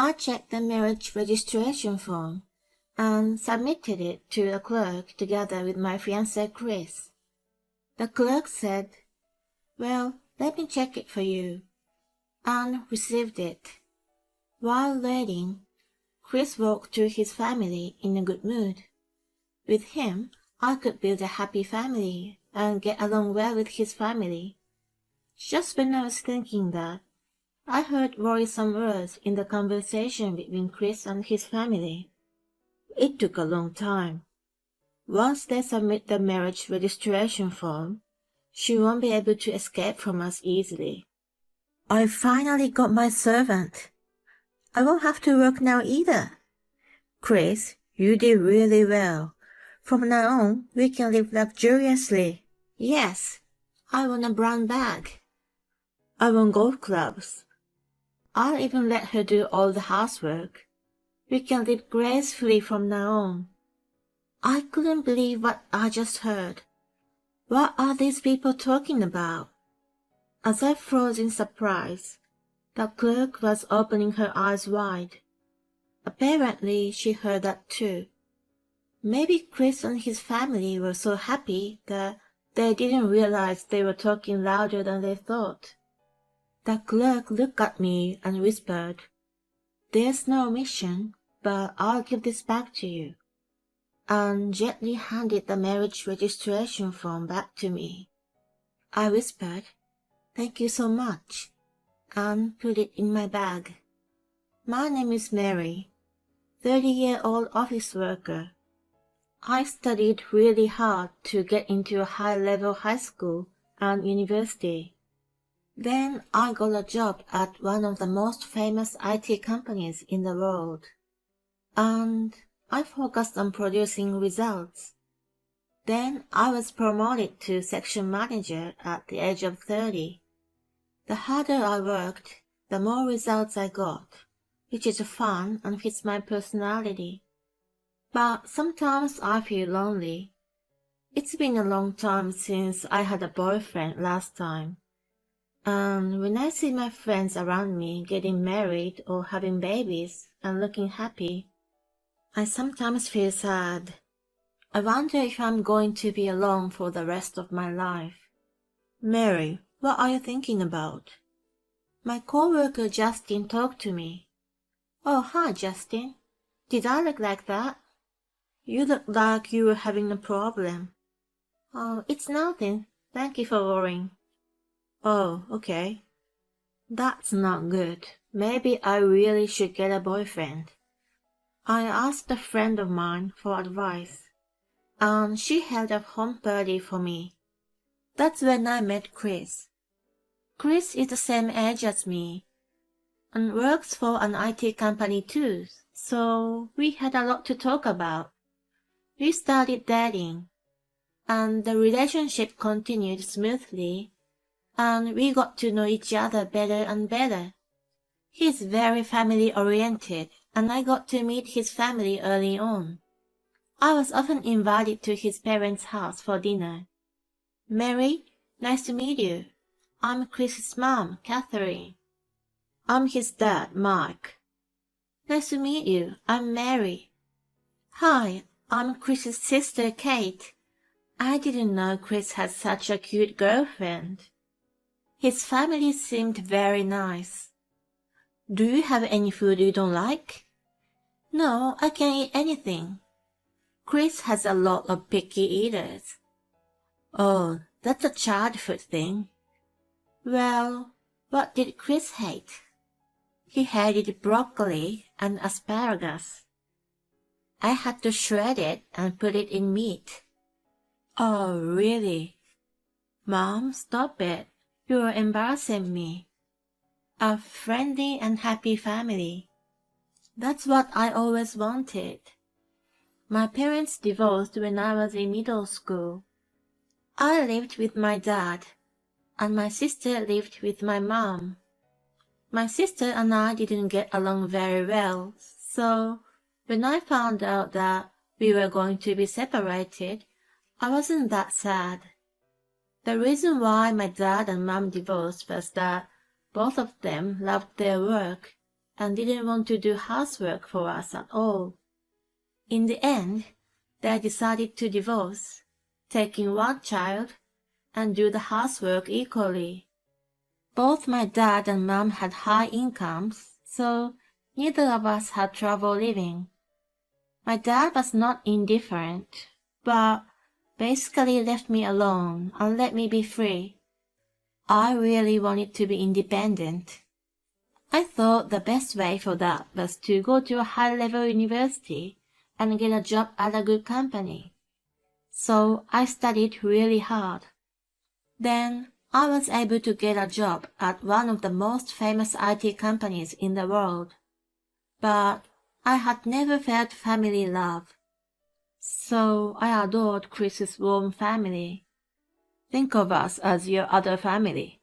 I checked the marriage registration form and submitted it to the clerk together with my fiancé Chris. The clerk said, "Well, let me check it for you," and received it. While waiting, Chris walked to his family in a good mood. With him, I could build a happy family and get along well with his family. Just when I was thinking that, I heard worrisome words in the conversation between Chris and his family. It took a long time. Once they submit the marriage registration form, she won't be able to escape from us easily. I finally got my servant. I won't have to work now either. Chris, you did really well. From now on, we can live luxuriously. Yes, I want a brown bag. I want golf clubs. I'll even let her do all the housework. We can live gracefully from now on. I couldn't believe what I just heard. What are these people talking about? As I froze in surprise, the clerk was opening her eyes wide. Apparently she heard that too. Maybe Chris and his family were so happy that they didn't realize they were talking louder than they thought. The clerk looked at me and whispered, "There's no omission, but I'll give this back to you," and gently handed the marriage registration form back to me. I whispered, "Thank you so much," and put it in my bag. My name is Mary, 30-year-old office worker. I studied really hard to get into a high-level high school and university. Then I got a job at one of the most famous IT companies in the world. And I focused on producing results. Then I was promoted to section manager at the age of 30. The harder I worked, the more results I got, which is fun and fits my personality. But sometimes I feel lonely. It's been a long time since I had a boyfriend last time. And when I see my friends around me getting married or having babies and looking happy, I sometimes feel sad. I wonder if I'm going to be alone for the rest of my life. Mary, what are you thinking about? My coworker Justin talked to me. Oh, hi, Justin. Did I look like that? You look like you were having a problem. Oh, it's nothing. Thank you for worrying. Oh, okay. That's not good. Maybe I really should get a boyfriend. I asked a friend of mine for advice, and she held a home party for me. That's when I met Chris. Chris is the same age as me, and works for an IT company too, so we had a lot to talk about. We started dating, and the relationship continued smoothly, and we got to know each other better and better. He's very family-oriented, and I got to meet his family early on. I was often invited to his parents' house for dinner. Mary, nice to meet you. I'm Chris's mom, Catherine. I'm his dad, Mark. Nice to meet you. I'm Mary. Hi, I'm Chris's sister, Kate. I didn't know Chris had such a cute girlfriend. His family seemed very nice. Do you have any food you don't like? No, I can eat anything. Chris has a lot of picky eaters. Oh, that's a childhood thing. Well, what did Chris hate? He hated broccoli and asparagus. I had to shred it and put it in meat. Oh, really? Mom, stop it. You're embarrassing me. A friendly and happy family. That's what I always wanted. My parents divorced when I was in middle school. I lived with my dad, and my sister lived with my mom. My sister and I didn't get along very well, so when I found out that we were going to be separated, I wasn't that sad. The reason why my dad and mom divorced was that both of them loved their work, and didn't want to do housework for us at all. In the end, they decided to divorce, taking one child, and do the housework equally. Both my dad and mom had high incomes, so neither of us had trouble living. My dad was not indifferent, but basically left me alone and let me be free. I really wanted to be independent. I thought the best way for that was to go to a high-level university and get a job at a good company. So I studied really hard. Then I was able to get a job at one of the most famous IT companies in the world. But I had never felt family love. So I adored Chris's warm family. Think of us as your other family.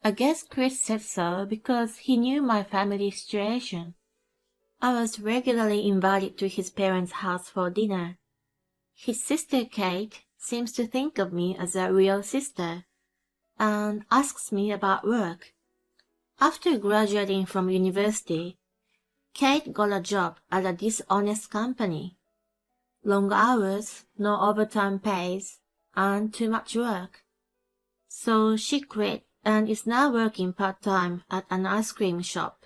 I guess Chris said so because he knew my family situation. I was regularly invited to his parents' house for dinner. His sister Kate seems to think of me as a real sister and asks me about work. After graduating from university, Kate got a job at a dishonest company. Long hours, no overtime pays, and too much work. So she quit and is now working part-time at an ice cream shop.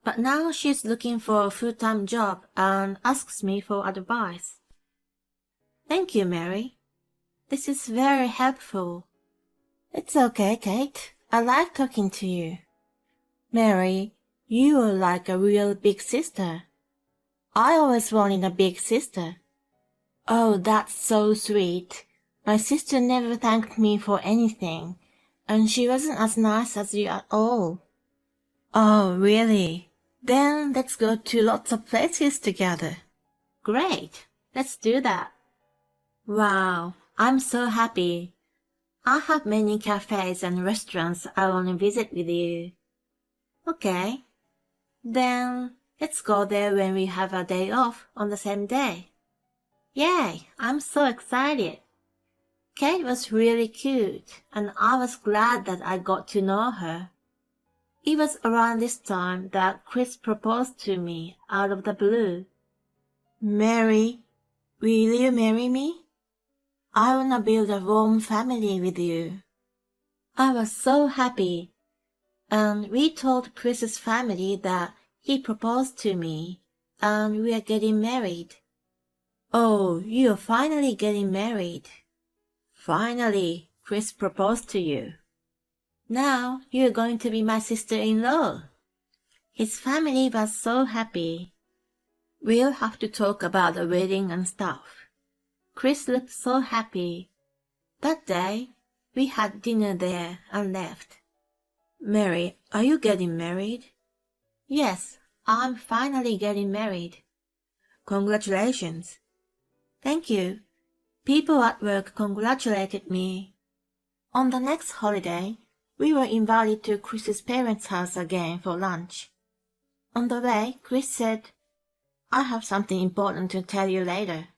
But now she's looking for a full-time job and asks me for advice. Thank you, Mary. This is very helpful. It's okay, Kate. I like talking to you. Mary, you are like a real big sister. I always wanted a big sister. Oh, that's so sweet. My sister never thanked me for anything, and she wasn't as nice as you at all. Oh, really? Then let's go to lots of places together. Great. Let's do that. Wow, I'm so happy. I have many cafes and restaurants I want to visit with you. Okay. Then let's go there when we have a day off on the same day. Yay, I'm so excited. Kate was really cute, and I was glad that I got to know her. It was around this time that Chris proposed to me out of the blue. Mary, will you marry me? I wanna build a warm family with you. I was so happy, and we told Chris's family that he proposed to me, and we are getting married. Oh, you're finally getting married. Finally, Chris proposed to you. Now you're going to be my sister-in-law. His family was so happy. We'll have to talk about the wedding and stuff. Chris looked so happy. That day, we had dinner there and left. Mary, are you getting married? Yes, I'm finally getting married. Congratulations. Thank you. People at work congratulated me. On the next holiday, we were invited to Chris's parents' house again for lunch. On the way, Chris said, I have something important to tell you later.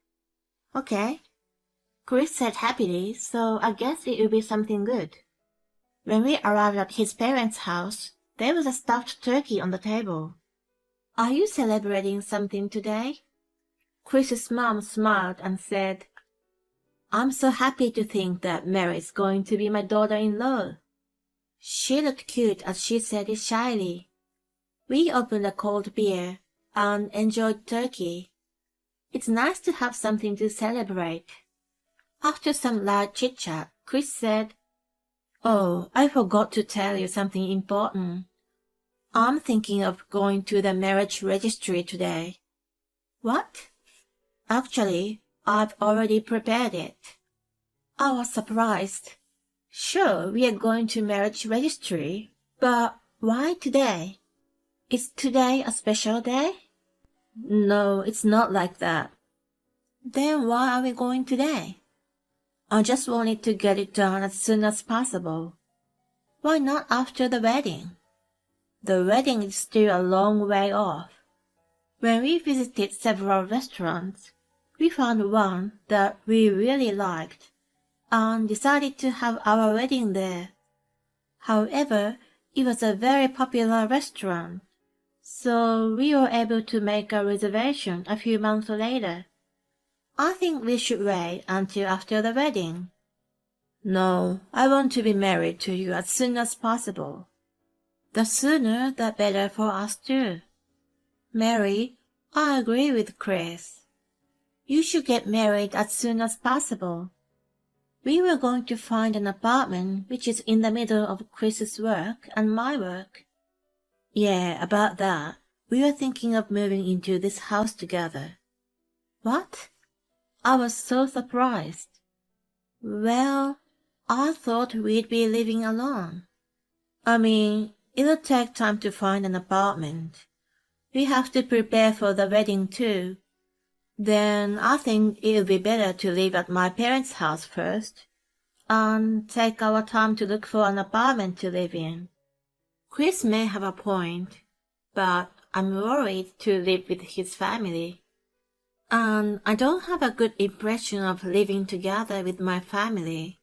Okay. Chris said happily, so I guess it will be something good. When we arrived at his parents' house, there was a stuffed turkey on the table. Are you celebrating something today? Chris's mom smiled and said, I'm so happy to think that Mary is going to be my daughter-in-law. She looked cute as she said it shyly. We opened a cold beer and enjoyed turkey. It's nice to have something to celebrate. After some light chit-chat, Chris said, Oh, I forgot to tell you something important. I'm thinking of going to the marriage registry today. What? Actually, I've already prepared it. I was surprised. Sure, we are going to marriage registry, but why today? Is today a special day? No, it's not like that. Then why are we going today? I just wanted to get it done as soon as possible. Why not after the wedding? The wedding is still a long way off. When we visited several restaurants, we found one that we really liked and decided to have our wedding there. However, it was a very popular restaurant, So we were able to make a reservation a few months later. I think we should wait until after the wedding. No, I want to be married to you as soon as possible. The sooner the better for us too. Mary, I agree with Chris. You should get married as soon as possible. We were going to find an apartment which is in the middle of Chris's work and my work. Yeah, about that. We were thinking of moving into this house together. What? I was so surprised. Well, I thought we'd be living alone. I mean, it'll take time to find an apartment. We have to prepare for the wedding too. Then I think it'll be better to live at my parents' house first, and take our time to look for an apartment to live in. Chris may have a point, but I'm worried to live with his family. And I don't have a good impression of living together with my family.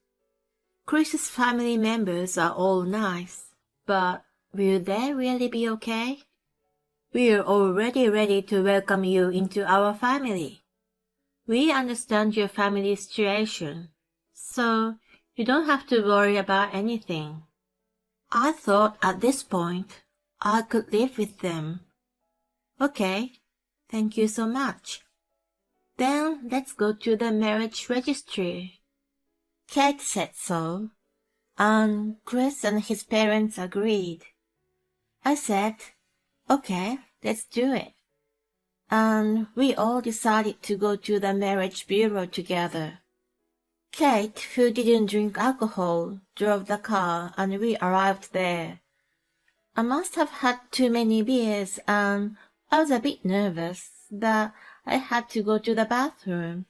Chris's family members are all nice, but will they really be okay? We're already ready to welcome you into our family. We understand your family situation, so you don't have to worry about anything. I thought at this point I could live with them. Okay, thank you so much. Then let's go to the marriage registry. Kate said so, and Chris and his parents agreed. I said, okay, let's do it. And we all decided to go to the marriage bureau together. Kate, who didn't drink alcohol, drove the car and we arrived there. I must have had too many beers and I was a bit nervous that I had to go to the bathroom.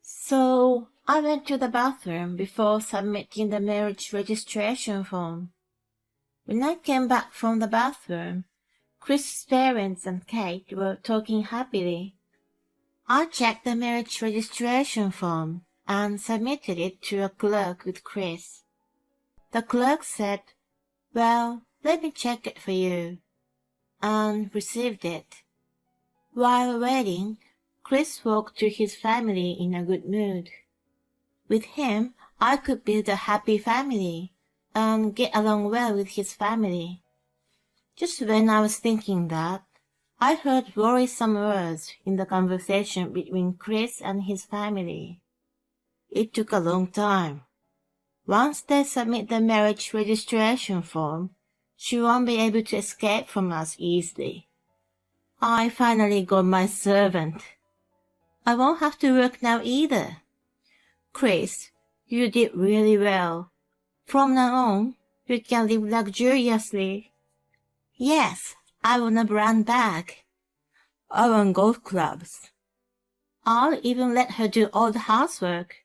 So I went to the bathroom before submitting the marriage registration form. When I came back from the bathroom, Chris's parents and Kate were talking happily. I checked the marriage registration form and submitted it to a clerk with Chris. The clerk said, well, let me check it for you, and received it. While waiting, Chris walked to his family in a good mood. With him, I could build a happy family and get along well with his family. Just when I was thinking that, I heard worrisome words in the conversation between Chris and his family. It took a long time. Once they submit the marriage registration form, she won't be able to escape from us easily. I finally got my servant. I won't have to work now either. Chris, you did really well. From now on, you can live luxuriously. Yes, I want a brand bag. I want golf clubs. I'll even let her do all the housework.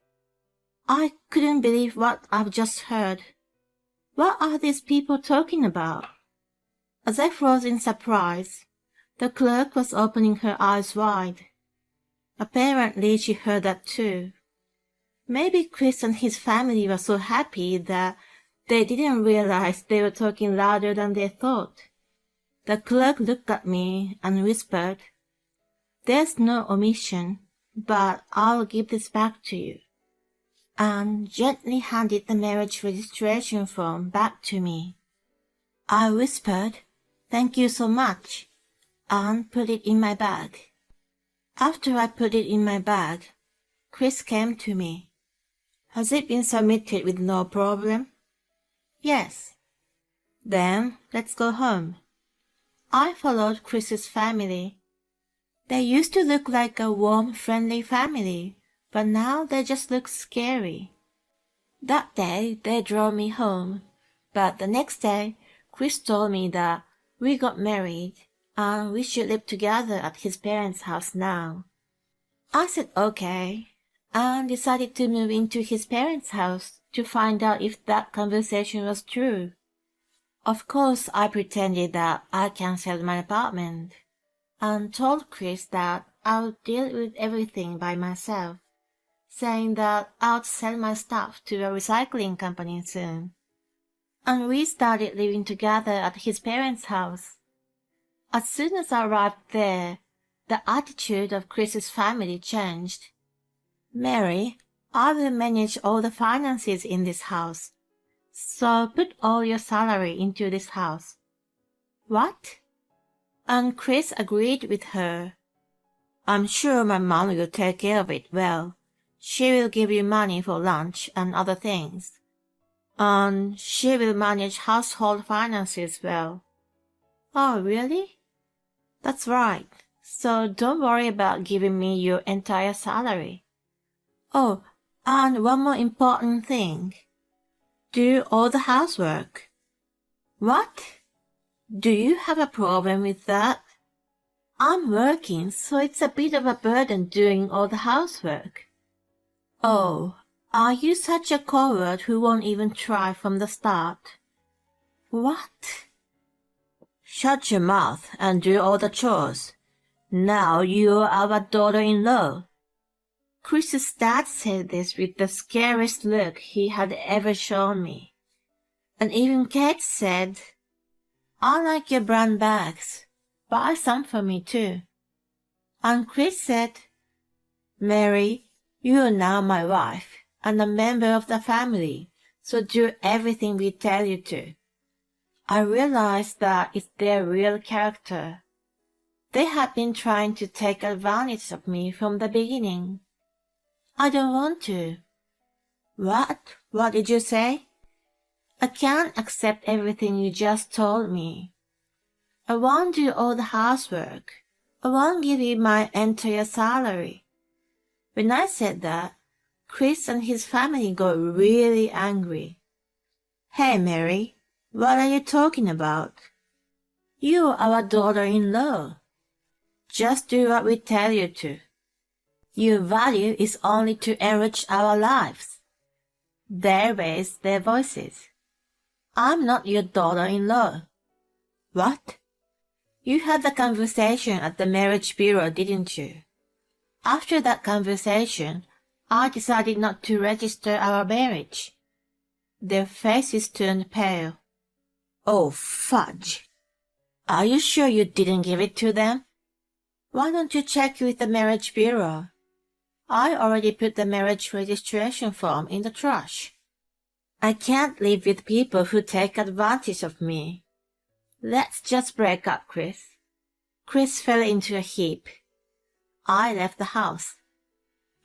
I couldn't believe what I've just heard. What are these people talking about? As I froze in surprise, the clerk was opening her eyes wide. Apparently she heard that too. Maybe Chris and his family were so happy that they didn't realize they were talking louder than they thought. The clerk looked at me and whispered, there's no omission, but I'll give this back to you, and gently handed the marriage registration form back to me. I whispered, thank you so much, and put it in my bag. After I put it in my bag, Chris came to me. Has it been submitted with no problem? Yes. Then let's go home. I followed Chris's family. They used to look like a warm, friendly family, but now they just look scary. That day they drove me home, but the next day Chris told me that we got married and we should live together at his parents' house now. I said okay, and decided to move into his parents' house to find out if that conversation was true. Of course, I pretended that I canceled my apartment, and told Chris that I would deal with everything by myself, saying that I would sell my stuff to a recycling company soon. And we started living together at his parents' house. As soon as I arrived there, the attitude of Chris's family changed. Mary, I will manage all the finances in this house. So put all your salary into this house. What? And Chris agreed with her. I'm sure my mom will take care of it well. She will give you money for lunch and other things. And she will manage household finances well. Oh, really? That's right. So don't worry about giving me your entire salary. Oh, and one more important thing. Do all the housework. What? Do you have a problem with that? I'm working, so it's a bit of a burden doing all the housework. Oh, are you such a coward who won't even try from the start? What? Shut your mouth and do all the chores. Now you're our daughter-in-law. Chris's dad said this with the scariest look he had ever shown me. And even Kate said, I like your brown bags. Buy some for me too. And Chris said, Mary, you are now my wife and a member of the family, so do everything we tell you to. I realized that it's their real character. They had been trying to take advantage of me from the beginning. I don't want to. What? What did you say? I can't accept everything you just told me. I won't do all the housework. I won't give you my entire salary. When I said that, Chris and his family got really angry. Hey, Mary, what are you talking about? You're our daughter-in-law. Just do what we tell you to. Your value is only to enrich our lives. They raised their voices. I'm not your daughter-in-law. What? You had the conversation at the marriage bureau, didn't you? After that conversation, I decided not to register our marriage. Their faces turned pale. Oh, fudge. Are you sure you didn't give it to them? Why don't you check with the marriage bureau? I already put the marriage registration form in the trash. I can't live with people who take advantage of me. Let's just break up, Chris. Chris fell into a heap. I left the house.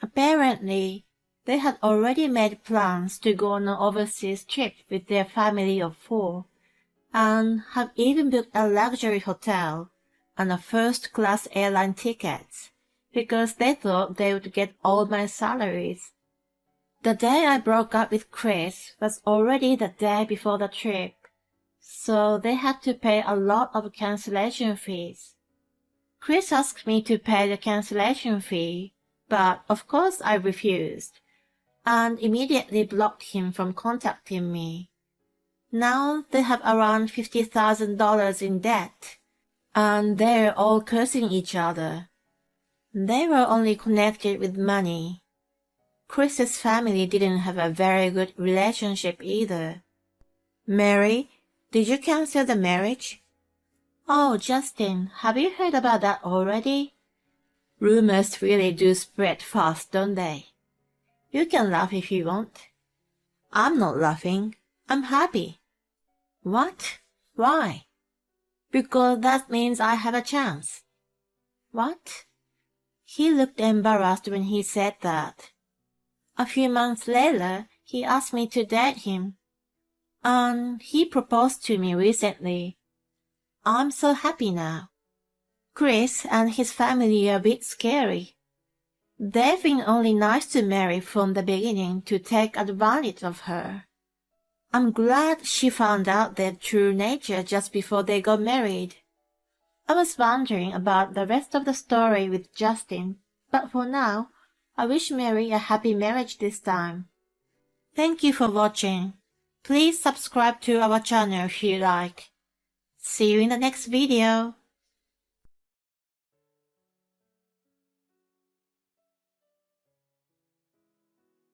Apparently, they had already made plans to go on an overseas trip with their family of 4, and have even booked a luxury hotel and a first-class airline tickets, because they thought they would get all my salaries. The day I broke up with Chris was already the day before the trip, so they had to pay a lot of cancellation fees. Chris asked me to pay the cancellation fee, but of course I refused, and immediately blocked him from contacting me. Now they have around $50,000 in debt, and they're all cursing each other. They were only connected with money. Chris's family didn't have a very good relationship either. Mary, did you cancel the marriage? Oh, Justin, have you heard about that already? Rumors really do spread fast, don't they? You can laugh if you want. I'm not laughing. I'm happy. What? Why? Because that means I have a chance. What? He looked embarrassed when he said that. A few months later, he asked me to date him. And he proposed to me recently. I'm so happy now. Chris and his family are a bit scary. They've been only nice to Mary from the beginning to take advantage of her. I'm glad she found out their true nature just before they got married. I was wondering about the rest of the story with Justin, but for now, I wish Mary a happy marriage this time. Thank you for watching. Please subscribe to our channel if you like. See you in the next video.